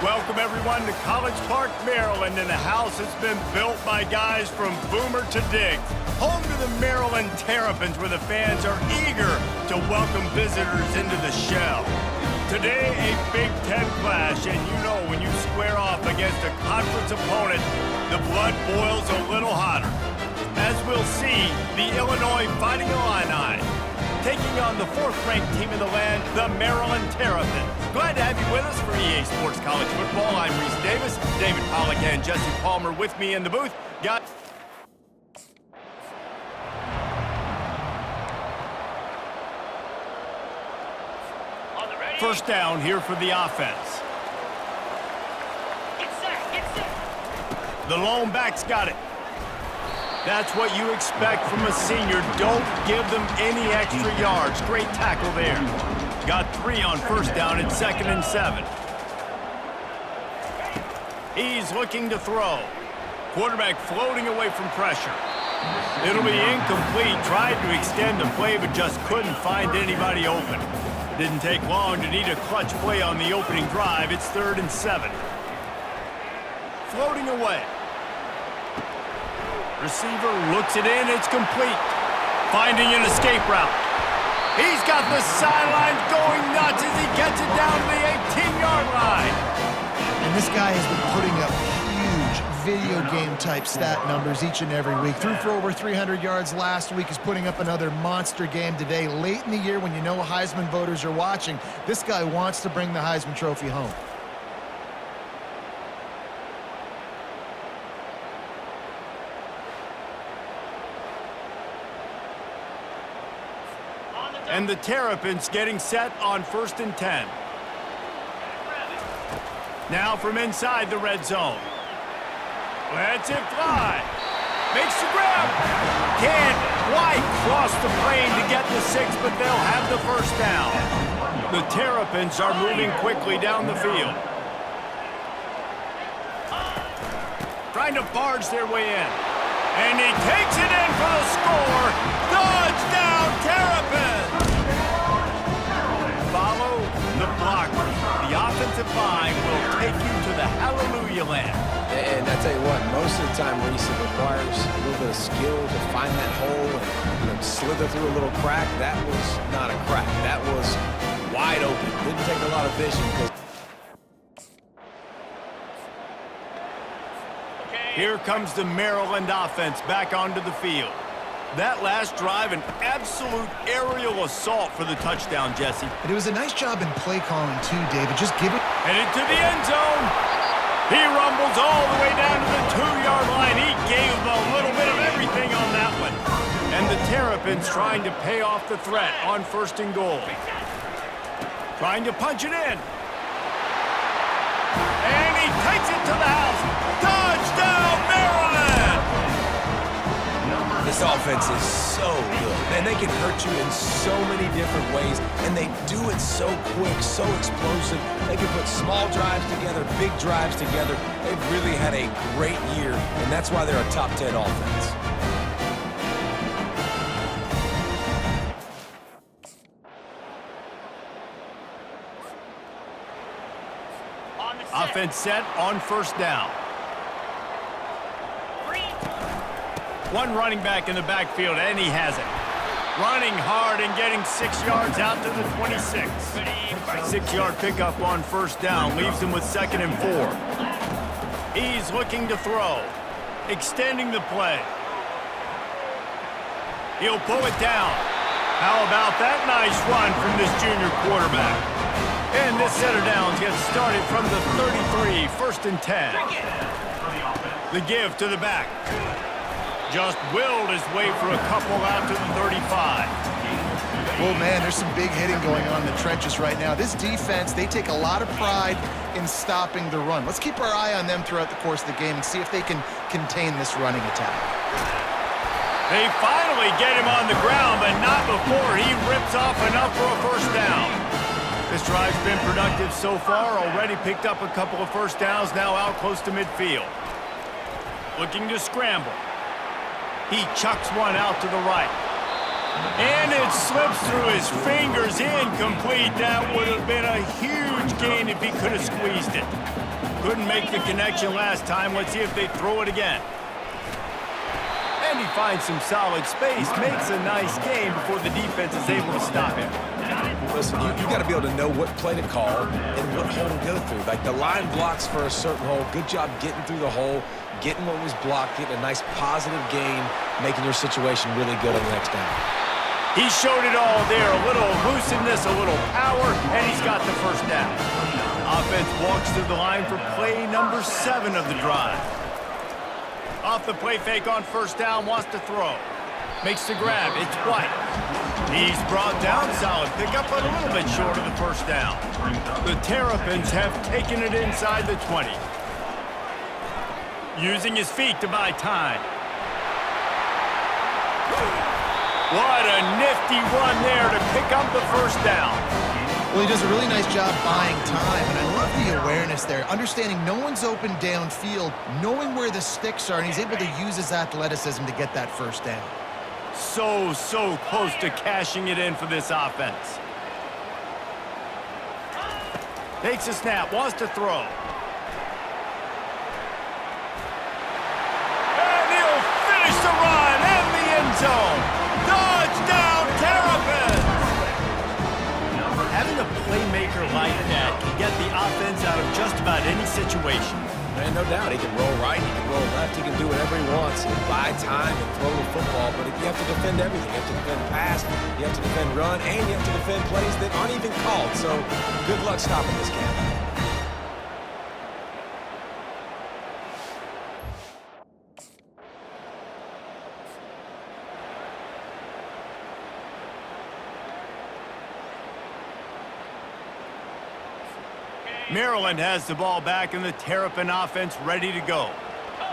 Welcome, everyone, to College Park, Maryland, and a house that's been built by guys from Boomer to Diggs. Home to the Maryland Terrapins, where the fans are eager to welcome visitors into the shell. Today, a Big Ten clash, and you know when you square off against a conference opponent, the blood boils a little hotter. As we'll see, the Illinois Fighting Illini taking on the fourth-ranked team in the land, the Maryland Terrapins. Glad to have you with us for EA Sports College Football. I'm Reese Davis, David Pollack and Jesse Palmer with me in the booth. First down here for the offense. Get set. The lone back's got it. That's what you expect from a senior. Don't give them any extra yards. Great tackle there. Got 3 on first down at 2nd and 7. He's looking to throw. Quarterback floating away from pressure. It'll be incomplete. Tried to extend the play, but just couldn't find anybody open. Didn't take long to need a clutch play on the opening drive. It's 3rd and 7. Floating away. Receiver looks it in. It's complete. Finding an escape route. He's got the sidelines going nuts as he gets it down to the 18-yard line. And this guy has been putting up huge video game type stat numbers each and every week. Threw for over 300 yards last week. He's putting up another monster game today. Late in the year when you know Heisman voters are watching, this guy wants to bring the Heisman Trophy home. And the Terrapins getting set on 1st and 10. Now from inside the red zone. Lets it fly. Makes the grab. Can't quite cross the plane to get the 6, but they'll have the first down. The Terrapins are moving quickly down the field. Trying to barge their way in. And he takes it in for the score. Touchdown, Terrapins! Follow the blocker. The offensive line will take you to the hallelujah land. And I tell you what, most of the time, Reese, it requires a little bit of skill to find that hole and slither through a little crack. That was not a crack. That was wide open. Didn't take a lot of vision. Here comes the Maryland offense back onto the field. That last drive, an absolute aerial assault for the touchdown, Jesse. But it was a nice job in play calling too, David. Just give it. Headed to the end zone. He rumbles all the way down to the 2-yard line. He gave a little bit of everything on that one. And the Terrapins trying to pay off the threat on 1st and goal. Trying to punch it in. And he takes it to the house. Touchdown, Maryland! This offense is so good. Man, they can hurt you in so many different ways, and they do it so quick, so explosive. They can put small drives together, big drives together. They've really had a great year, and that's why they're a top 10 offense. Offense set on 1st down. One running back in the backfield, and he has it. Running hard and getting 6 yards out to the 26. 6-yard pickup on 1st down leaves him with 2nd and 4. He's looking to throw. Extending the play. He'll pull it down. How about that nice run from this junior quarterback? And this set of downs gets started from the 33, 1st and 10. The give to the back. Just willed his way for a couple out to the 35. Well, man, there's some big hitting going on in the trenches right now. This defense, they take a lot of pride in stopping the run. Let's keep our eye on them throughout the course of the game and see if they can contain this running attack. They finally get him on the ground, but not before he rips off enough for a first down. This drive's been productive so far. Already picked up a couple of first downs, now out close to midfield. Looking to scramble. He chucks one out to the right. And it slips through his fingers, incomplete. That would have been a huge gain if he could have squeezed it. Couldn't make the connection last time. Let's see if they throw it again. And he finds some solid space, makes a nice game before the defense is able to stop him. Listen, you got to be able to know what play to call and what hole to go through. Like the line blocks for a certain hole. Good job getting through the hole, getting what was blocked, getting a nice positive gain, making your situation really good on the next down. He showed it all there. A little elusiveness, a little power, and he's got the first down. Offense walks through the line for play number 7 of the drive. Off the play fake on first down, wants to throw. Makes the grab, it's White. He's brought down, solid pickup, but a little bit short of the first down. The Terrapins have taken it inside the 20. Using his feet to buy time. What a nifty run there to pick up the first down. Well, he does a really nice job buying time, and I love the awareness there, understanding no one's open downfield, knowing where the sticks are, and he's able to use his athleticism to get that first down. So close to cashing it in for this offense. Takes a snap, wants to throw. And he'll finish the run in the end zone. Touchdown, Terrapins! Having a playmaker like that can get the offense out of just about any situation. And no doubt, he can roll right, he can roll left, he can do whatever he wants. He can buy time and throw the football, but you have to defend everything. You have to defend pass, you have to defend run, and you have to defend plays that aren't even called. So good luck stopping this cat. Maryland has the ball back and the Terrapin offense ready to go.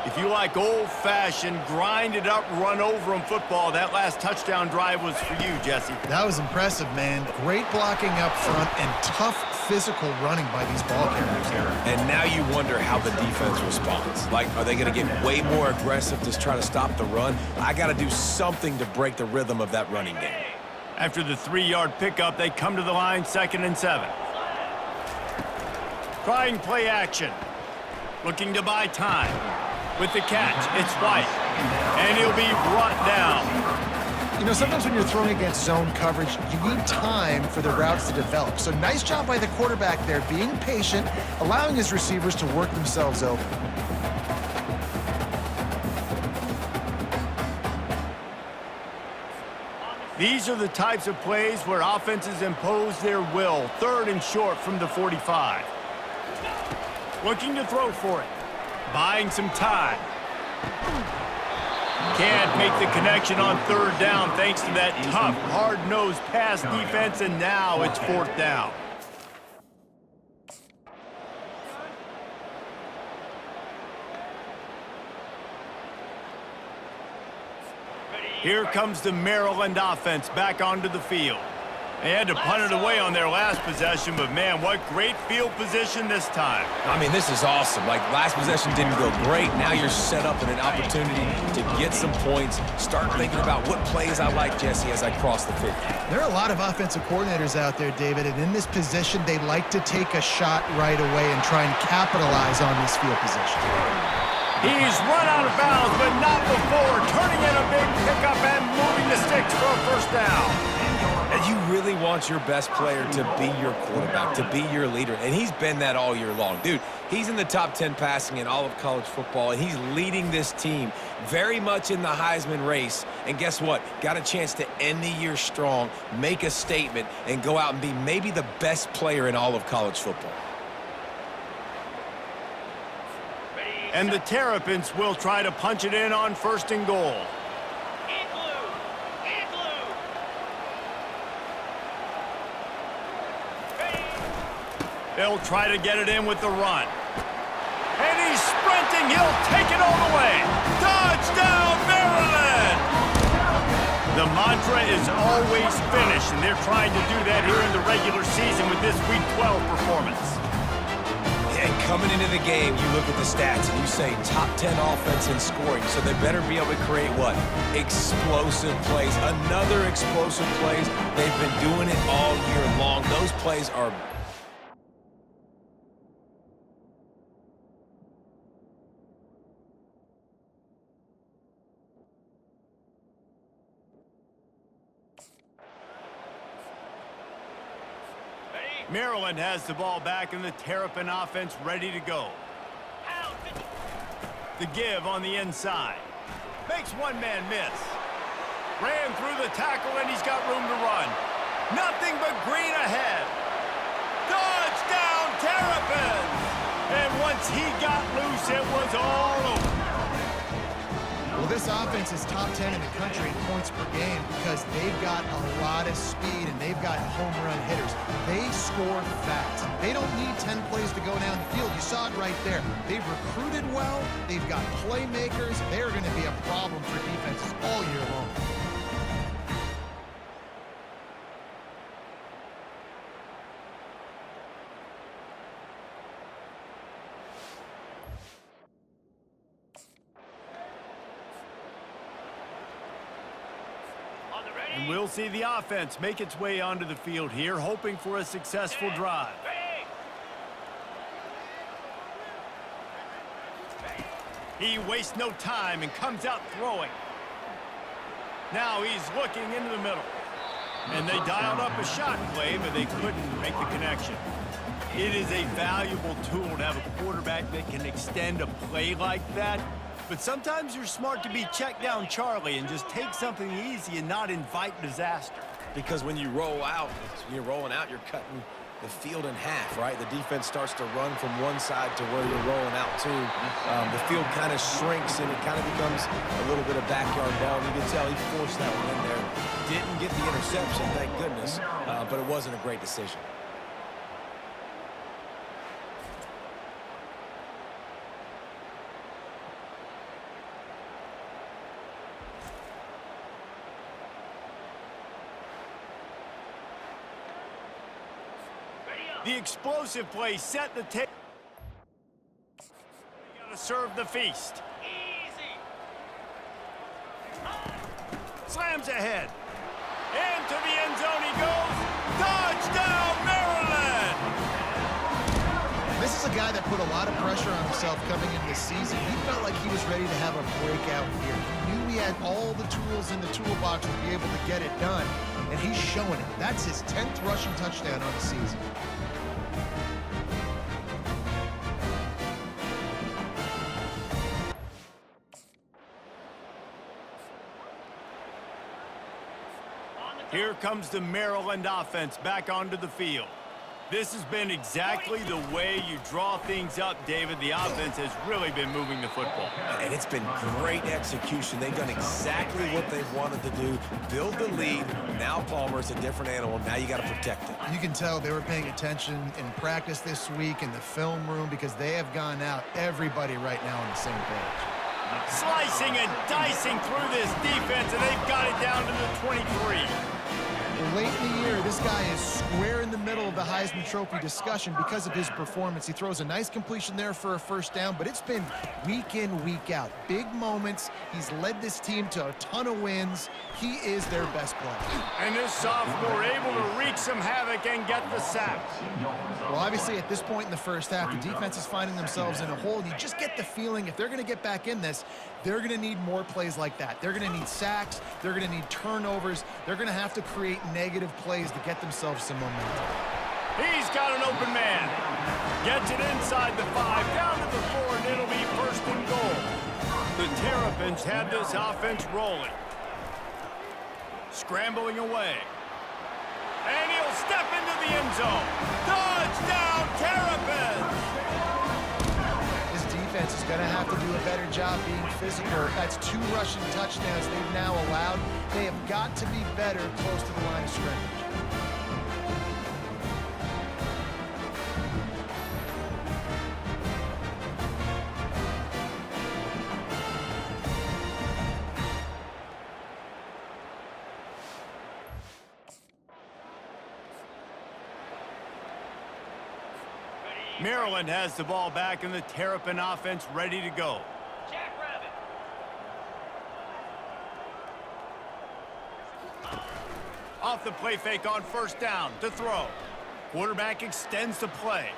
If you like old-fashioned, grind-it-up, run-over-'em football, that last touchdown drive was for you, Jesse. That was impressive, man. Great blocking up front and tough physical running by these ball carriers here. And now you wonder how the defense responds. Like, are they going to get way more aggressive to try to stop the run? I got to do something to break the rhythm of that running game. After the 3-yard pickup, they come to the line, 2nd and 7. Trying play action. Looking to buy time. With the catch, it's White. And he'll be brought down. You know, sometimes when you're throwing against zone coverage, you need time for the routes to develop. So nice job by the quarterback there, being patient, allowing his receivers to work themselves open. These are the types of plays where offenses impose their will. 3rd and short from the 45. Looking to throw for it. Buying some time. Can't make the connection on 3rd down thanks to that tough, hard-nosed pass defense, and now it's 4th down. Here comes the Maryland offense back onto the field. They had to punt it away on their last possession, but man, what great field position this time. I mean, this is awesome. Like, last possession didn't go great. Now you're set up in an opportunity to get some points. Start thinking about what plays I like, Jesse, as I cross the 50. There are a lot of offensive coordinators out there, David, and in this position, they like to take a shot right away and try and capitalize on this field position. He's run out of bounds, but not before. Turning in a big pickup and moving the sticks for a first down. And you really want your best player to be your quarterback, to be your leader. And he's been that all year long. Dude, he's in the top 10 passing in all of college football, and he's leading this team very much in the Heisman race. And guess what? Got a chance to end the year strong, make a statement, and go out and be maybe the best player in all of college football. And the Terrapins will try to punch it in on 1st and goal. They'll try to get it in with the run. And he's sprinting. He'll take it all the way. Touchdown, Maryland! The mantra is always finish, and they're trying to do that here in the regular season with this Week 12 performance. And Coming into the game, you look at the stats and you say top 10 offense in scoring, so they better be able to create what? Explosive plays. Another explosive plays. They've been doing it all year long. Those plays are... Maryland has the ball back and the Terrapin offense ready to go. The give on the inside. Makes one man miss. Ran through the tackle and he's got room to run. Nothing but green ahead. Touchdown Terrapins! And once he got loose, it was all over. Well, this offense is top 10 in the country in points per game because they've got a lot of speed and they've got home run hitters. They score fast. They don't need 10 plays to go down the field. You saw it right there. They've recruited well. They've got playmakers. They're going to be a problem for defenses all year long. And we'll see the offense make its way onto the field here, hoping for a successful drive. He wastes no time and comes out throwing. Now he's looking into the middle. And they dialed up a shot play, but they couldn't make the connection. It is a valuable tool to have a quarterback that can extend a play like that. But sometimes you're smart to be check down Charlie and just take something easy and not invite disaster. Because when you roll out, when you're rolling out, you're cutting the field in half, right? The defense starts to run from one side to where you're rolling out to. The field kind of shrinks and it kind of becomes a little bit of backyard ball. And you can tell he forced that one in there. Didn't get the interception, thank goodness, but it wasn't a great decision. The explosive play set the table. Gotta serve the feast. Easy. Slams ahead. Into the end zone he goes. Touchdown, Maryland! This is a guy that put a lot of pressure on himself coming into this season. He felt like he was ready to have a breakout year. He knew he had all the tools in the toolbox to be able to get it done, and he's showing it. That's his 10th rushing touchdown on the season. Here comes the Maryland offense back onto the field. This has been exactly the way you draw things up, David. The offense has really been moving the football. And it's been great execution. They've done exactly what they've wanted to do. Build the lead. Now Palmer's a different animal. Now you got to protect it. You can tell they were paying attention in practice this week in the film room because they have gone out, everybody right now on the same page. Slicing and dicing through this defense, and they've got it down to the 23. Late in the year, this guy is square in the middle of the Heisman Trophy discussion because of his performance. He throws a nice completion there for a first down, but it's been week in, week out. Big moments. He's led this team to a ton of wins. He is their best player. And this sophomore able to wreak some havoc and get the sack. Well, obviously, at this point in the first half, the defense is finding themselves in a hole. And you just get the feeling if they're going to get back in this, they're going to need more plays like that. They're going to need sacks. They're going to need turnovers. They're going to have to create negative plays to get themselves some momentum. He's got an open man. Gets it inside the 5, down to the 4, and it'll be first and goal. The Terrapins have this offense rolling. Scrambling away. And he'll step into the end zone. Touchdown, Terrapins! This defense is going to have to do a better job being physical. That's 2 rushing touchdowns they've now allowed. They have got to be better close to the line of scrimmage. Maryland has the ball back and the Terrapin offense ready to go. Jackrabbit. Off the play fake on first down to throw. Quarterback extends the play.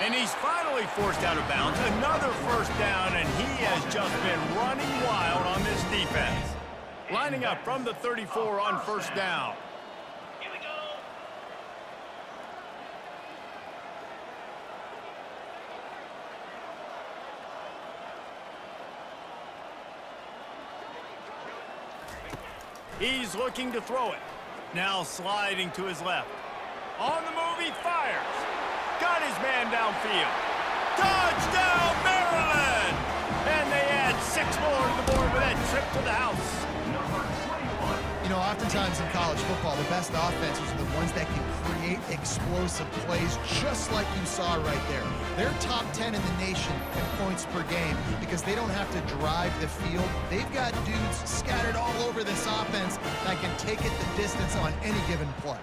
And he's finally forced out of bounds. Another first down, and he has just been running wild on this defense. Lining up from the 34 on first down. Here we go. He's looking to throw it. Now sliding to his left. On the move, he fires. Got his man downfield. Touchdown, Maryland! And they add 6 more to the board with that trip to the house. You know, oftentimes in college football, the best offenses are the ones that can create explosive plays, just like you saw right there. They're top 10 in the nation in points per game because they don't have to drive the field. They've got dudes scattered all over this offense that can take it the distance on any given play.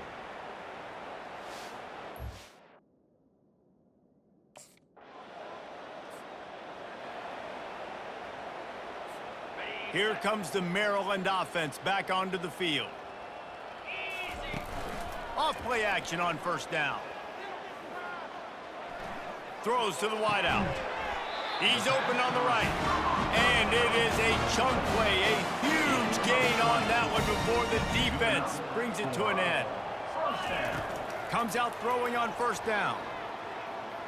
Here comes the Maryland offense back onto the field. Off play action on first down. Throws to the wideout. He's open on the right. And it is a chunk play, a huge gain on that one before the defense brings it to an end. Comes out throwing on first down.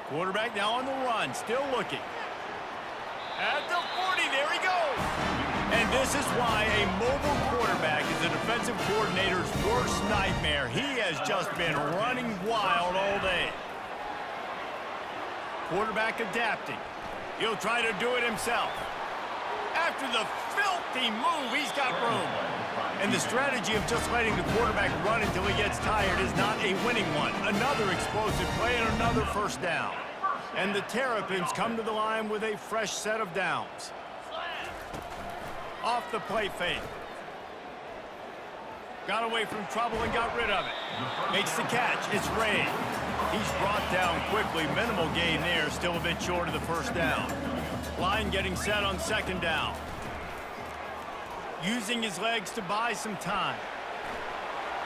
Quarterback now on the run, still looking. At the 40, there he goes. And this is why a mobile quarterback is the defensive coordinator's worst nightmare. He has just been running wild all day. Quarterback adapting. He'll try to do it himself. After the filthy move, he's got room. And the strategy of just letting the quarterback run until he gets tired is not a winning one. Another explosive play and another first down. And the Terrapins come to the line with a fresh set of downs. Off the play fake. Got away from trouble and got rid of it. Makes the catch. It's Ray. He's brought down quickly. Minimal gain there. Still a bit short of the first down. Line getting set on second down. Using his legs to buy some time.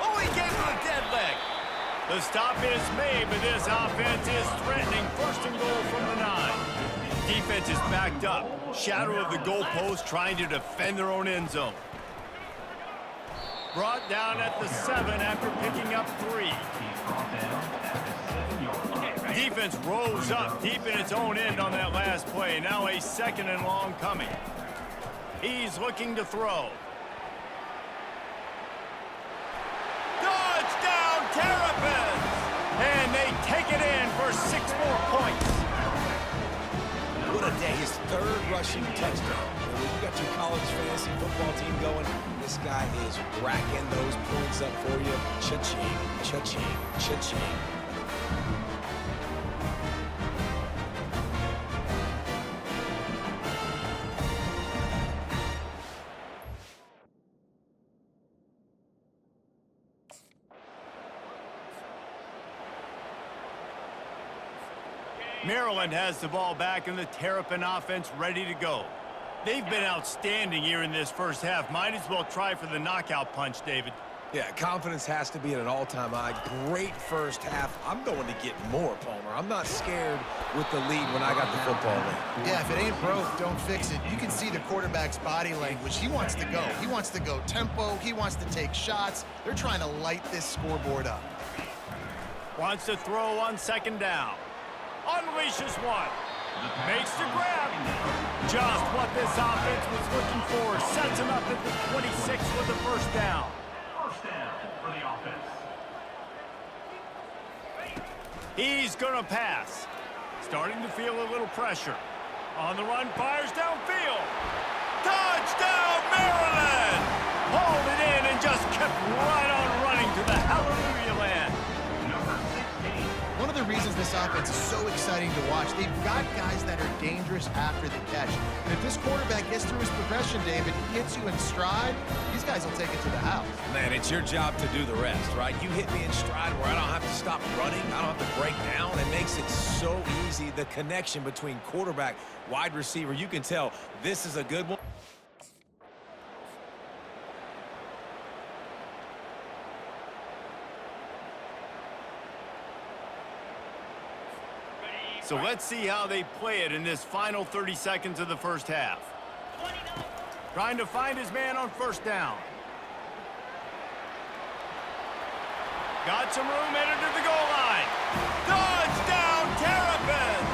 Oh, he gave him a dead leg. The stop is made, but this offense is threatening. First and goal from the 9. Defense is backed up. Shadow of the goalpost trying to defend their own end zone. Brought down at the 7 after picking up 3. Defense rolls up deep in its own end on that last play. Now a second and long coming. He's looking to throw. Touchdown, Terrapins! And they take it in for 6 more points. What a day. His 3rd rushing touchdown. And when you got your college fantasy football team going, this guy is racking those points up for you. Cha-ching, cha-ching, cha-ching. Maryland has the ball back and the Terrapin offense ready to go. They've been outstanding here in this first half. Might as well try for the knockout punch, David. Yeah, confidence has to be at an all-time high. Great first half. I'm going to get more, Palmer. I'm not scared with the lead when I got the football in. Yeah, if it ain't broke, don't fix it. You can see the quarterback's body language. He wants to go. He wants to go tempo. He wants to take shots. They're trying to light this scoreboard up. Wants to throw on second down. Unleashes one. Makes the grab. Just what this offense was looking for. Sets him up at the 26 with the first down. First down for the offense. He's going to pass. Starting to feel a little pressure. On the run, fires downfield. Touchdown, Maryland! Hauled it in and just kept right on running to the hallelujah land. Number 16. One of the reasons this offense is so exciting to watch. They've got guys that are dangerous after the catch. And if this quarterback gets through his progression, David, hits you in stride, these guys will take it to the house. Man, it's your job to do the rest, right? You hit me in stride where I don't have to stop running. I don't have to break down. It makes it so easy. The connection between quarterback, wide receiver, you can tell this is a good one. So let's see how they play it in this final 30 seconds of the first half. Trying to find his man on first down. Got some room, headed to the goal line. Touchdown, Terrapins!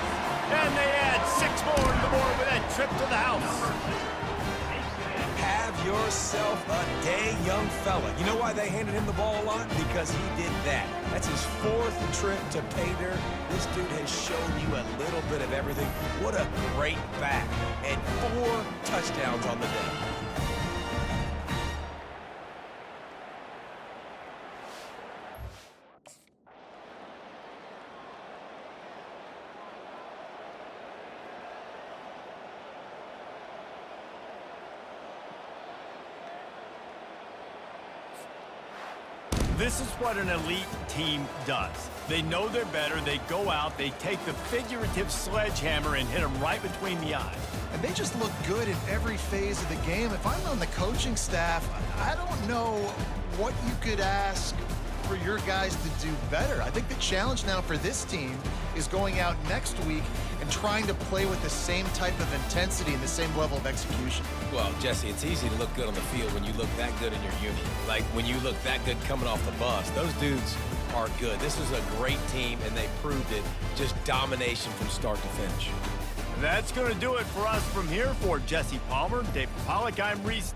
And they add 6 more to the board with that trip to the house. Have yourself a day, young fella. You know why they handed him the ball a lot? Because he did that. That's his 4th trip to pay dirt. This dude has shown you a little bit of everything. What a great back. And 4 touchdowns on the day. This is what an elite team does. They know they're better, they go out, they take the figurative sledgehammer and hit them right between the eyes. And they just look good in every phase of the game. If I'm on the coaching staff, I don't know what you could ask for your guys to do better. I think the challenge now for this team is going out next week and trying to play with the same type of intensity and the same level of execution. Well, Jesse, it's easy to look good on the field when you look that good in your uni. Like when you look that good coming off the bus. Those dudes are good. This was a great team, and they proved it. Just domination from start to finish. That's going to do it for us from here. For Jesse Palmer, Dave Pollock, I'm Reese.